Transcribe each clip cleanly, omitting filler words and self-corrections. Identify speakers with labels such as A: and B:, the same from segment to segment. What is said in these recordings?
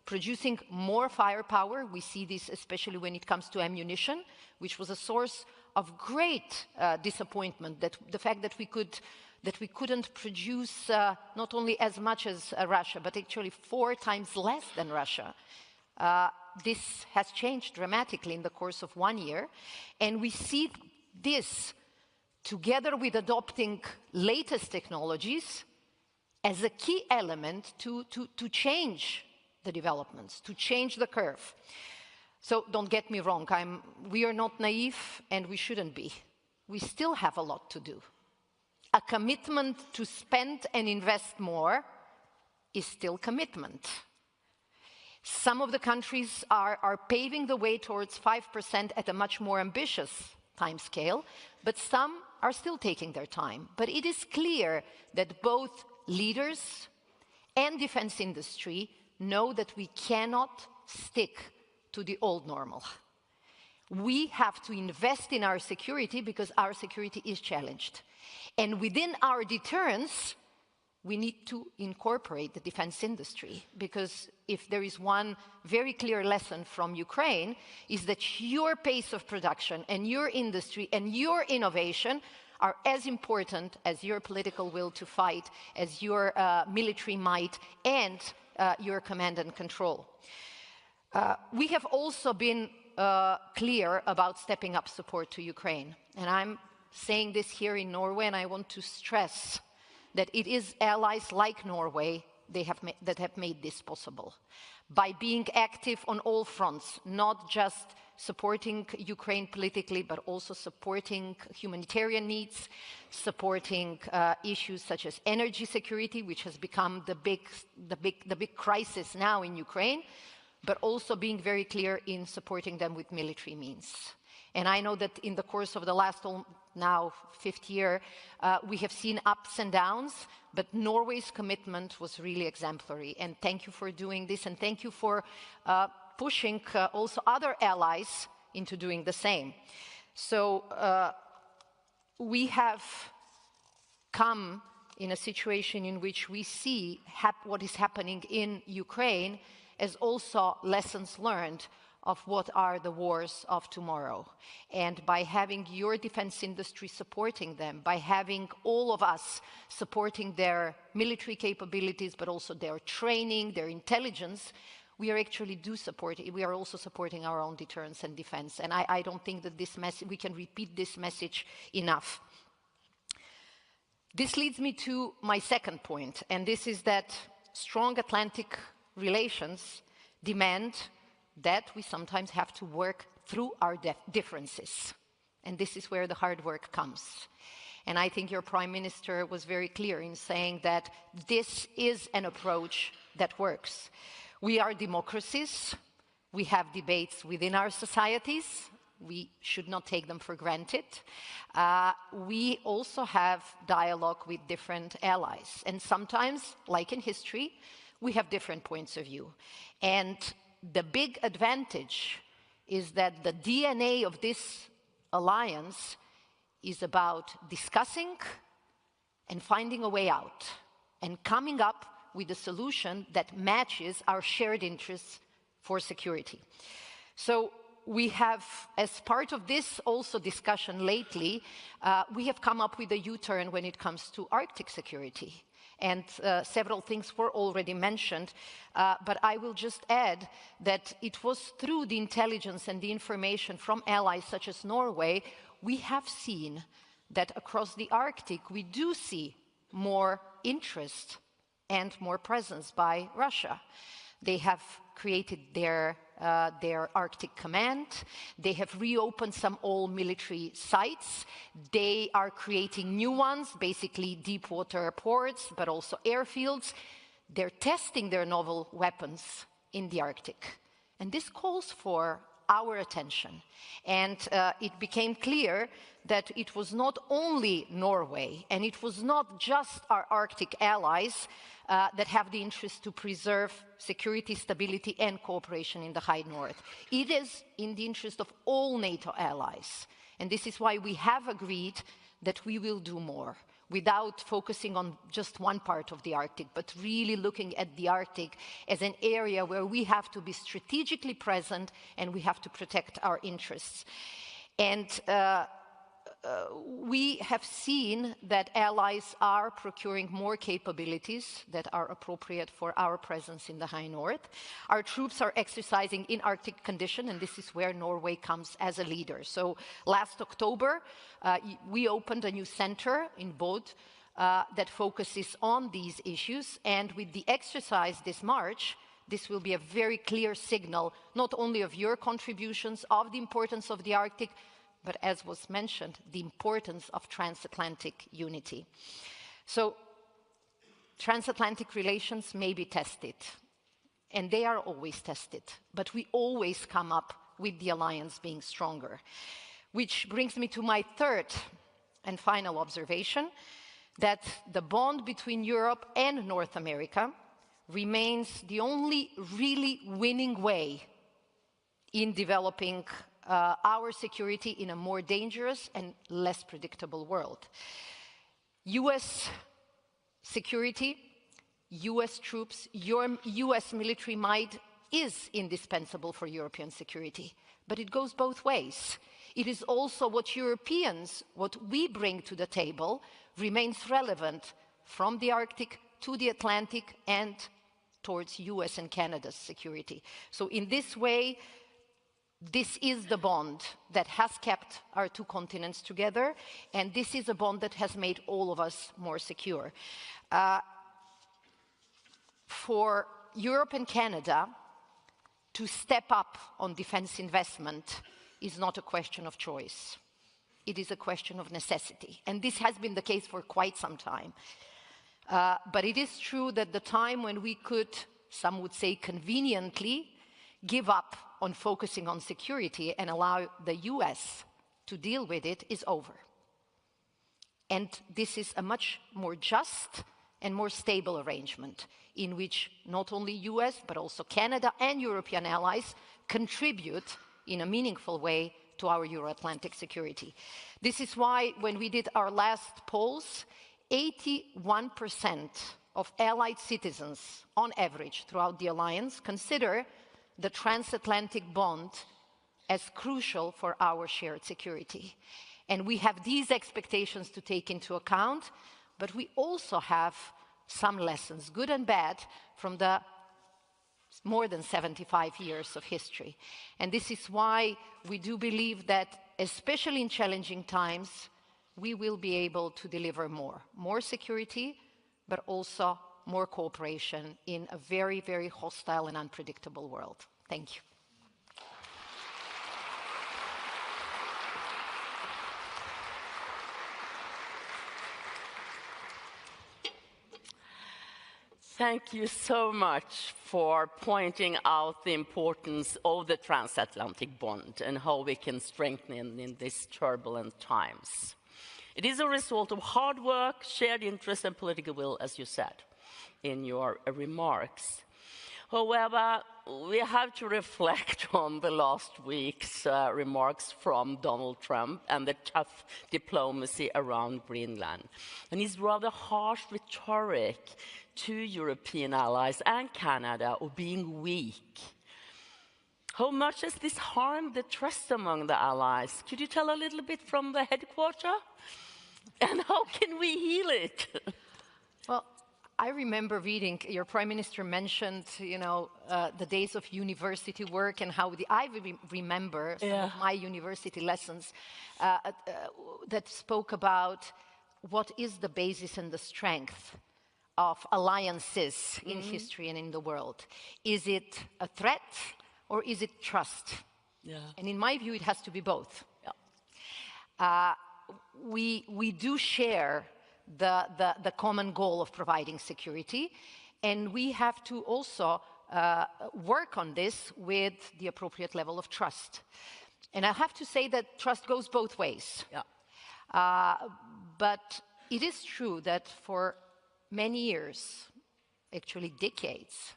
A: producing more firepower. We see this especially when it comes to ammunition, which was a source of great disappointment, that the fact that we couldn't produce not only as much as Russia, but actually 4 times less than Russia. This has changed dramatically in the course of 1 year, and we see this together with adopting latest technologies as a key element to change the developments, to change the curve. So don't get me wrong, we are not naive and we shouldn't be. We still have a lot to do. A commitment to spend and invest more is still commitment. Some of the countries are paving the way towards 5% at a much more ambitious timescale, but some are still taking their time. But it is clear that both leaders and defense industry know that we cannot stick to the old normal. We have to invest in our security because our security is challenged. And within our deterrence, we need to incorporate the defense industry, because if there is one very clear lesson from Ukraine, is that your pace of production and your industry and your innovation are as important as your political will to fight, as your military might and your command and control. We have also been clear about stepping up support to Ukraine. And I'm saying this here in Norway, and I want to stress that it is allies like Norway that have made this possible. By being active on all fronts, not just supporting Ukraine politically, but also supporting humanitarian needs, supporting issues such as energy security, which has become the big crisis now in Ukraine, but also being very clear in supporting them with military means. And I know that in the course of the last now 5th year, we have seen ups and downs, but Norway's commitment was really exemplary. And thank you for doing this, and thank you for pushing also other allies into doing the same. So we have come in a situation in which we see what is happening in Ukraine as also lessons learned of what are the wars of tomorrow. And by having your defense industry supporting them, by having all of us supporting their military capabilities, but also their training, their intelligence, we are actually we are also supporting our own deterrence and defense. And I don't think that we can repeat this message enough. This leads me to my second point, and this is that strong Atlantic relations demand that we sometimes have to work through our differences. And this is where the hard work comes. And I think your Prime Minister was very clear in saying that this is an approach that works. We are democracies. We have debates within our societies. We should not take them for granted. We also have dialogue with different allies. And sometimes, like in history, we have different points of view. And the big advantage is that the DNA of this alliance is about discussing and finding a way out and coming up with a solution that matches our shared interests for security. So we have, as part of this also discussion lately, we have come up with a U-turn when it comes to Arctic security. And several things were already mentioned, but I will just add that it was through the intelligence and the information from allies such as Norway, we have seen that across the Arctic we do see more interest and more presence by Russia. They have created their Arctic Command. They have reopened some old military sites. They are creating new ones, basically deep water ports, but also airfields. They're testing their novel weapons in the Arctic. And this calls for our attention. And it became clear that it was not only Norway, and it was not just our Arctic allies that have the interest to preserve security, stability, and cooperation in the High North. It is in the interest of all NATO allies. And this is why we have agreed that we will do more. without focusing on just one part of the Arctic, but really looking at the Arctic as an area where we have to be strategically present and we have to protect our interests. And we have seen that allies are procuring more capabilities that are appropriate for our presence in the High North. Our troops are exercising in Arctic conditions, and this is where Norway comes as a leader. So last October, we opened a new center in Bodø that focuses on these issues, and with the exercise this March, this will be a very clear signal, not only of your contributions, of the importance of the Arctic, but as was mentioned, the importance of transatlantic unity. So transatlantic relations may be tested, and they are always tested, but we always come up with the alliance being stronger. Which brings me to my third and final observation, that the bond between Europe and North America remains the only really winning way in developing our security in a more dangerous and less predictable world. US security, US troops, US military might is indispensable for European security, but it goes both ways. It is also what Europeans, what we bring to the table, remains relevant from the Arctic to the Atlantic and towards US and Canada's security. So in this way, this is the bond that has kept our two continents together, and this is a bond that has made all of us more secure. For Europe and Canada to step up on defense investment is not a question of choice. It is a question of necessity, and this has been the case for quite some time. But it is true that the time when we could, some would say conveniently, give up on focusing on security and allow the US to deal with it is over. And this is a much more just and more stable arrangement in which not only US, but also Canada and European allies contribute in a meaningful way to our Euro-Atlantic security. This is why when we did our last polls, 81% of allied citizens, on average, throughout the alliance, consider the transatlantic bond as crucial for our shared security. And we have these expectations to take into account, but we also have some lessons, good and bad, from the more than 75 years of history. And this is why we do believe that, especially in challenging times, we will be able to deliver more security, but also more cooperation in a very, very hostile and unpredictable world. Thank you.
B: Thank you so much for pointing out the importance of the transatlantic bond and how we can strengthen it in these turbulent times. It is a result of hard work, shared interest, and political will, as you said in your remarks. However, we have to reflect on the last week's remarks from Donald Trump and the tough diplomacy around Greenland, and his rather harsh rhetoric to European allies and Canada of being weak. How much has this harmed the trust among the allies? Could you tell a little bit from the headquarters? And how can we heal it?
A: Well, I remember reading, your Prime Minister mentioned, the days of university work and how I remember some of my university lessons that spoke about what is the basis and the strength of alliances in history and in the world. Is it a threat or is it trust? Yeah. And in my view, it has to be both. Yeah. We do share the common goal of providing security, and we have to also work on this with the appropriate level of trust. And I have to say that trust goes both ways. Yeah. But it is true that for many years, actually decades,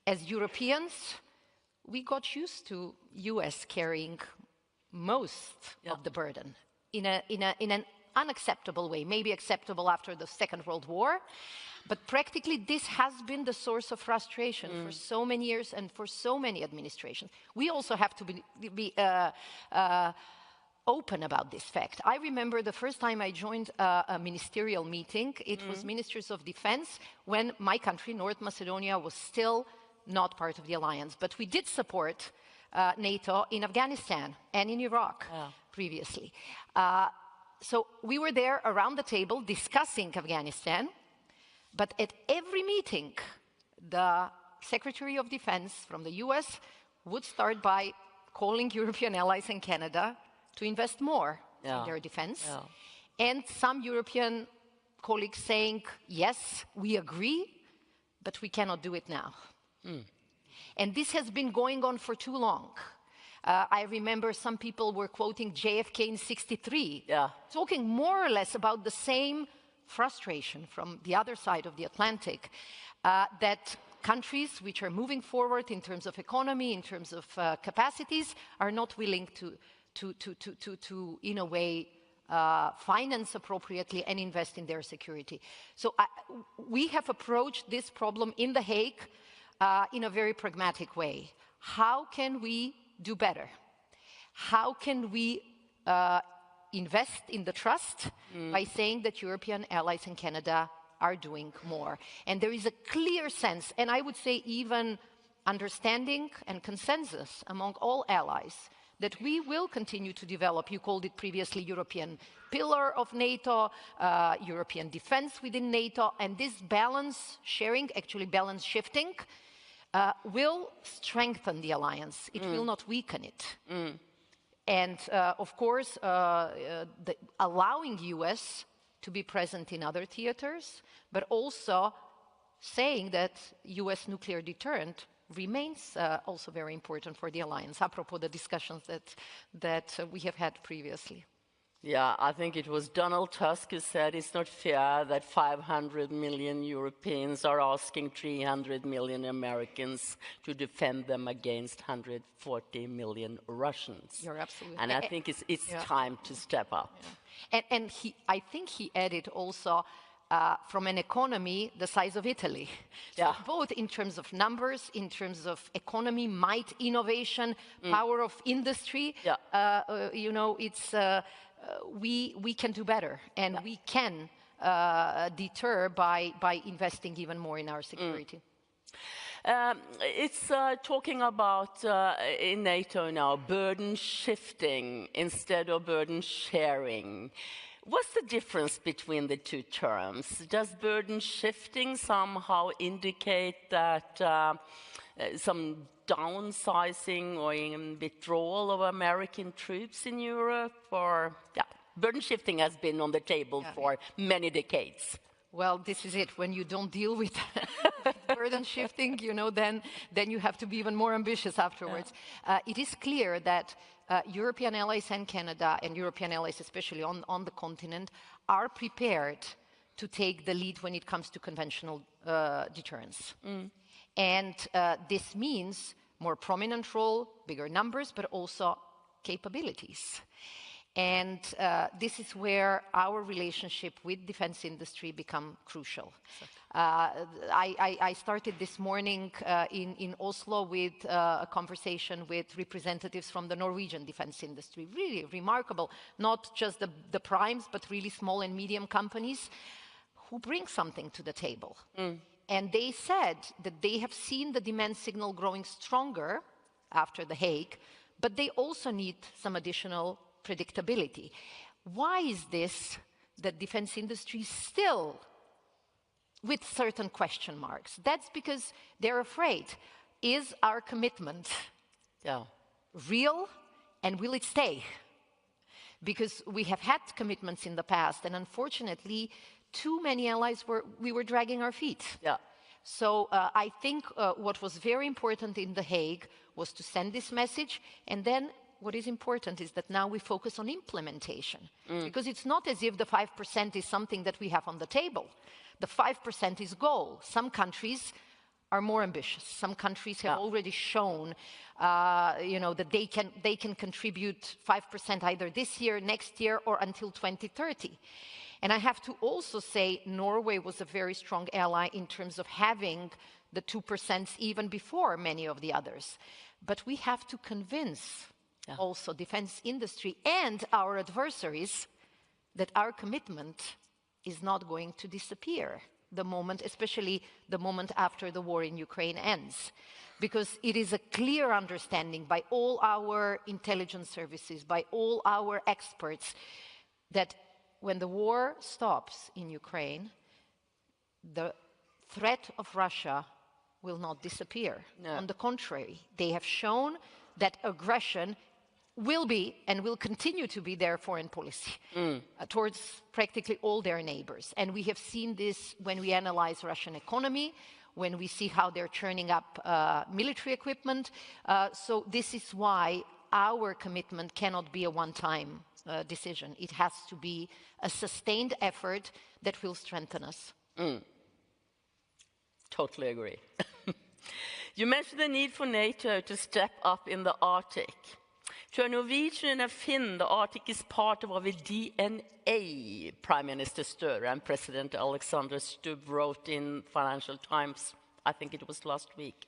A: as Europeans, we got used to US carrying most of the burden in an unacceptable way, maybe acceptable after the Second World War, but practically this has been the source of frustration for so many years and for so many administrations. We also have to be open about this fact. I remember the first time I joined a ministerial meeting, it was Ministers of Defense when my country, North Macedonia, was still not part of the alliance. But we did support NATO in Afghanistan and in Iraq previously. So we were there around the table discussing Afghanistan, but at every meeting, the Secretary of Defense from the US would start by calling European allies and Canada to invest more in their defense. And some European colleagues saying, yes, we agree, but we cannot do it now. And this has been going on for too long. I remember some people were quoting JFK in '63, talking more or less about the same frustration from the other side of the Atlantic, that countries which are moving forward in terms of economy, in terms of capacities, are not willing to in a way, finance appropriately and invest in their security. So we have approached this problem in The Hague in a very pragmatic way. How can we do better? How can we invest in the trust by saying that European allies and Canada are doing more? And there is a clear sense, and I would say even understanding and consensus among all allies, that we will continue to develop, you called it previously European pillar of NATO, European defense within NATO, and this balance sharing, actually balance shifting, will strengthen the alliance. It will not weaken it. And of course, allowing US to be present in other theaters, but also saying that US nuclear deterrent remains also very important for the alliance, apropos the discussions that we have had previously.
B: Yeah, I think it was Donald Tusk who said it's not fair that 500 million Europeans are asking 300 million Americans to defend them against 140 million Russians.
A: You're absolutely
B: and I think it's time to step up.
A: And I think he added also from an economy the size of Italy. So both in terms of numbers, in terms of economy, might, innovation, power of industry, you know, it's... we can do better, and we can deter by investing even more in our security.
B: It's talking about in NATO now, burden shifting instead of burden sharing. What's the difference between the two terms? Does burden shifting somehow indicate that some downsizing or even withdrawal of American troops in Europe? Or burden shifting has been on the table for many decades.
A: Well, this is it. When you don't deal with burden shifting, you know, then you have to be even more ambitious afterwards. It is clear that European allies and Canada, and European allies especially on the continent, are prepared to take the lead when it comes to conventional deterrence. And this means more prominent role, bigger numbers, but also capabilities. And this is where our relationship with defense industry become crucial. I started this morning in Oslo with a conversation with representatives from the Norwegian defense industry. Really remarkable, not just the primes, but really small and medium companies who bring something to the table. And they said that they have seen the demand signal growing stronger after The Hague, but they also need some additional predictability. Why is this that defense industry still with certain question marks? That's because they're afraid. Is our commitment real, and will it stay? Because we have had commitments in the past, and unfortunately, too many allies we were dragging our feet. So I think what was very important in The Hague was to send this message, and then what is important is that now we focus on implementation. Because it's not as if the 5% is something that we have on the table. The 5% is goal. Some countries are more ambitious. Some countries have already shown, that they can contribute 5% either this year, next year, or until 2030. And I have to also say Norway was a very strong ally in terms of having the 2% even before many of the others. But we have to convince also defense industry and our adversaries that our commitment is not going to disappear the moment, especially the moment after the war in Ukraine ends. Because it is a clear understanding by all our intelligence services, by all our experts, that when the war stops in Ukraine, the threat of Russia will not disappear. No. On the contrary, they have shown that aggression will be and will continue to be their foreign policy towards practically all their neighbors. And we have seen this when we analyze Russian economy, when we see how they're churning up military equipment. So this is why our commitment cannot be a one-time decision. It has to be a sustained effort that will strengthen us.
B: Totally agree. You mentioned the need for NATO to step up in the Arctic. To a Norwegian and a Finn, the Arctic is part of our DNA, Prime Minister Støre and President Alexander Stubb wrote in Financial Times, I think it was last week.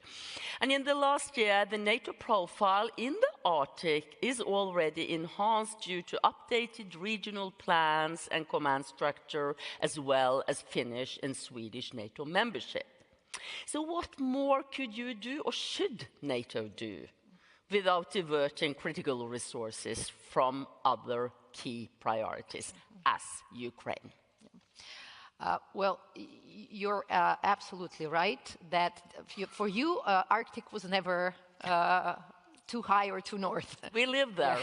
B: And in the last year, the NATO profile in the Arctic is already enhanced due to updated regional plans and command structure, as well as Finnish and Swedish NATO membership. So what more could you do, or should NATO do, without diverting critical resources from other key priorities, as Ukraine?
A: Well, you're absolutely right that for you, Arctic was never too high or too north.
B: We live there.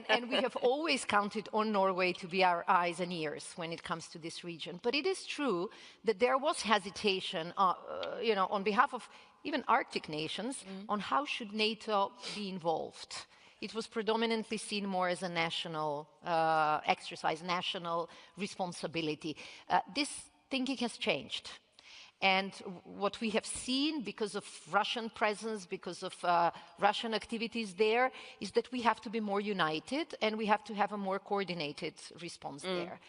A: And we have always counted on Norway to be our eyes and ears when it comes to this region. But it is true that there was hesitation, on behalf of even Arctic nations, on how should NATO be involved. It was predominantly seen more as a national exercise, national responsibility. This thinking has changed. And what we have seen because of Russian presence, because of Russian activities there, is that we have to be more united and we have to have a more coordinated response there.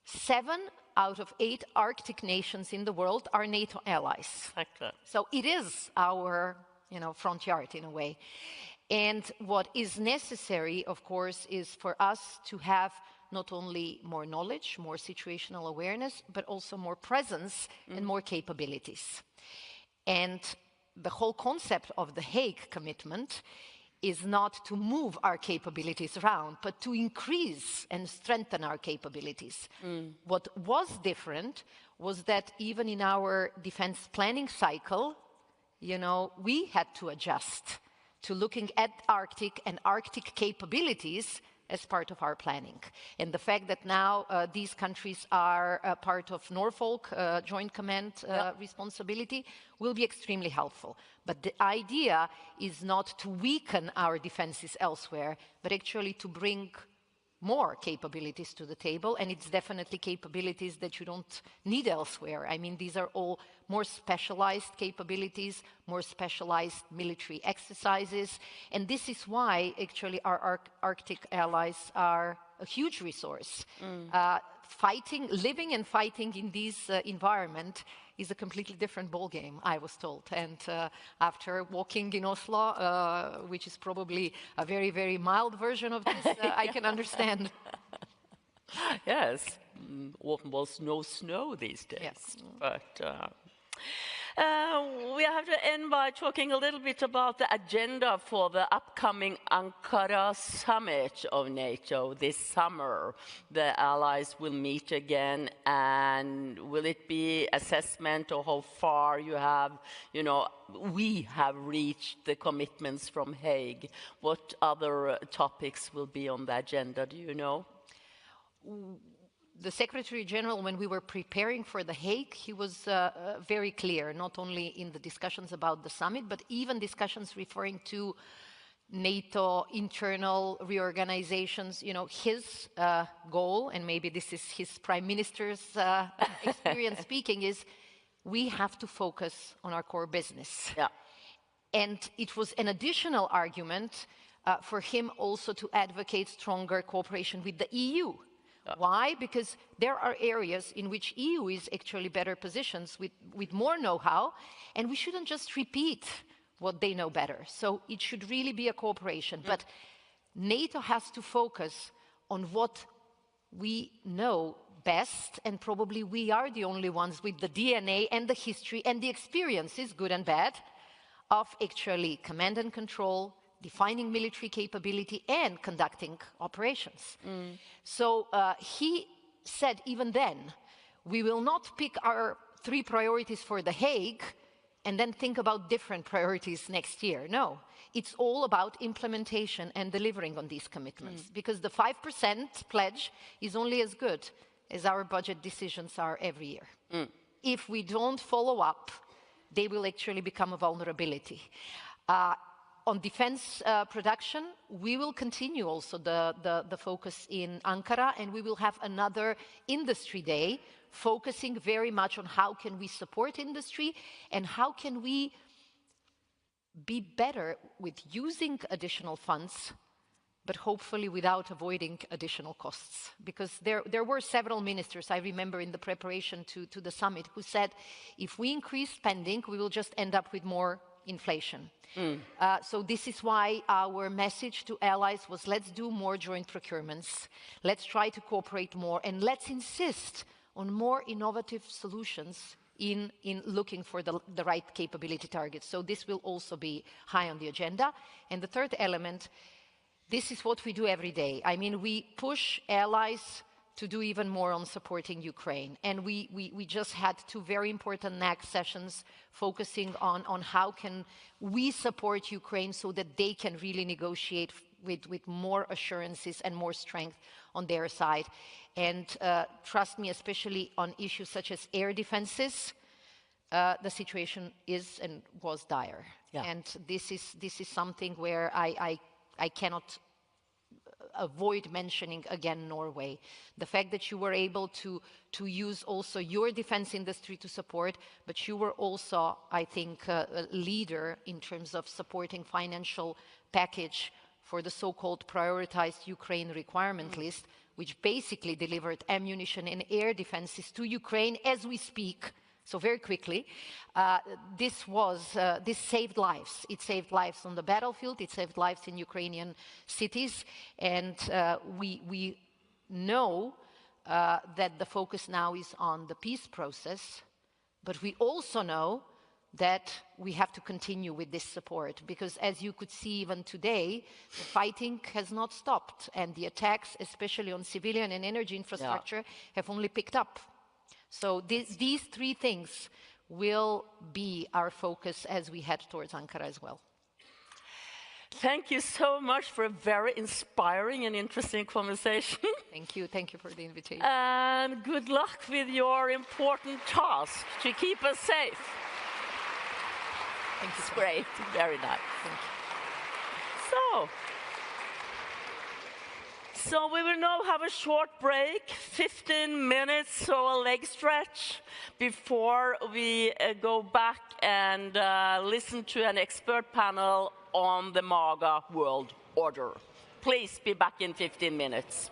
A: 7 out of 8 Arctic nations in the world are NATO allies.
B: Exactly.
A: So it is our, front yard in a way. And what is necessary, of course, is for us to have not only more knowledge, more situational awareness, but also more presence and more capabilities. And the whole concept of the Hague commitment is not to move our capabilities around, but to increase and strengthen our capabilities. What was different was that even in our defense planning cycle, we had to adjust to looking at Arctic and Arctic capabilities as part of our planning. And the fact that now these countries are part of Norfolk Joint Command responsibility will be extremely helpful. But the idea is not to weaken our defenses elsewhere, but actually to bring more capabilities to the table, and it's definitely capabilities that you don't need elsewhere. I mean, these are all more specialized capabilities, more specialized military exercises, and this is why actually our Arctic allies are a huge resource. Living and fighting in this environment is a completely different ballgame, I was told. And after walking in Oslo, which is probably a very, very mild version of this, I can understand.
B: Yes, almost no snow these days.
A: Yes.
B: But we have to end by talking a little bit about the agenda for the upcoming Ankara summit of NATO this summer. The allies will meet again, and will it be assessment of how far you have, we have reached the commitments from Hague? What other topics will be on the agenda, do you know? The
A: Secretary General, when we were preparing for The Hague, he was very clear, not only in the discussions about the summit, but even discussions referring to NATO internal reorganizations. His goal, and maybe this is his Prime Minister's experience speaking, is we have to focus on our core business.
B: Yeah.
A: And it was an additional argument for him also to advocate stronger cooperation with the EU. Why? Because there are areas in which EU is actually better positioned with more know-how, and we shouldn't just repeat what they know better. So it should really be a cooperation. But NATO has to focus on what we know best, and probably we are the only ones with the DNA and the history and the experiences, good and bad, of actually command and control, defining military capability and conducting operations. So he said even then, we will not pick our 3 priorities for The Hague and then think about different priorities next year. No, it's all about implementation and delivering on these commitments, because the 5% pledge is only as good as our budget decisions are every year. If we don't follow up, they will actually become a vulnerability. On defense production, we will continue also the focus in Ankara, and we will have another industry day focusing very much on how can we support industry and how can we be better with using additional funds, but hopefully without avoiding additional costs. Because there were several ministers, I remember in the preparation to the summit, who said, if we increase spending, we will just end up with more inflation. So this is why our message to allies was, let's do more joint procurements, let's try to cooperate more, and let's insist on more innovative solutions in looking for the right capability targets. So this will also be high on the agenda. And the third element, this is what we do every day. I mean, we push allies to do even more on supporting Ukraine. And we just had 2 very important NAC sessions focusing on how can we support Ukraine so that they can really negotiate with more assurances and more strength on their side. And trust me, especially on issues such as air defenses, the situation is and was dire. Yeah. And this is something where I cannot avoid mentioning again Norway. The fact that you were able to use also your defense industry to support, but you were also, I think, a leader in terms of supporting financial package for the so-called prioritized Ukraine requirement list, which basically delivered ammunition and air defenses to Ukraine as we speak. So very quickly, this saved lives. It saved lives on the battlefield, it saved lives in Ukrainian cities, and we know that the focus now is on the peace process, but we also know that we have to continue with this support, because as you could see even today, the fighting has not stopped, and the attacks, especially on civilian and energy infrastructure, have only picked up. So these 3 things will be our focus as we head towards Ankara as well.
B: Thank you so much for a very inspiring and interesting conversation.
A: Thank you for the invitation.
B: And good luck with your important task to keep us safe.
A: Thank you.
B: It's great, very nice.
A: Thank you.
B: So we will now have a short break, 15 minutes or a leg stretch, before we go back and listen to an expert panel on the MAGA world order. Please be back in 15 minutes.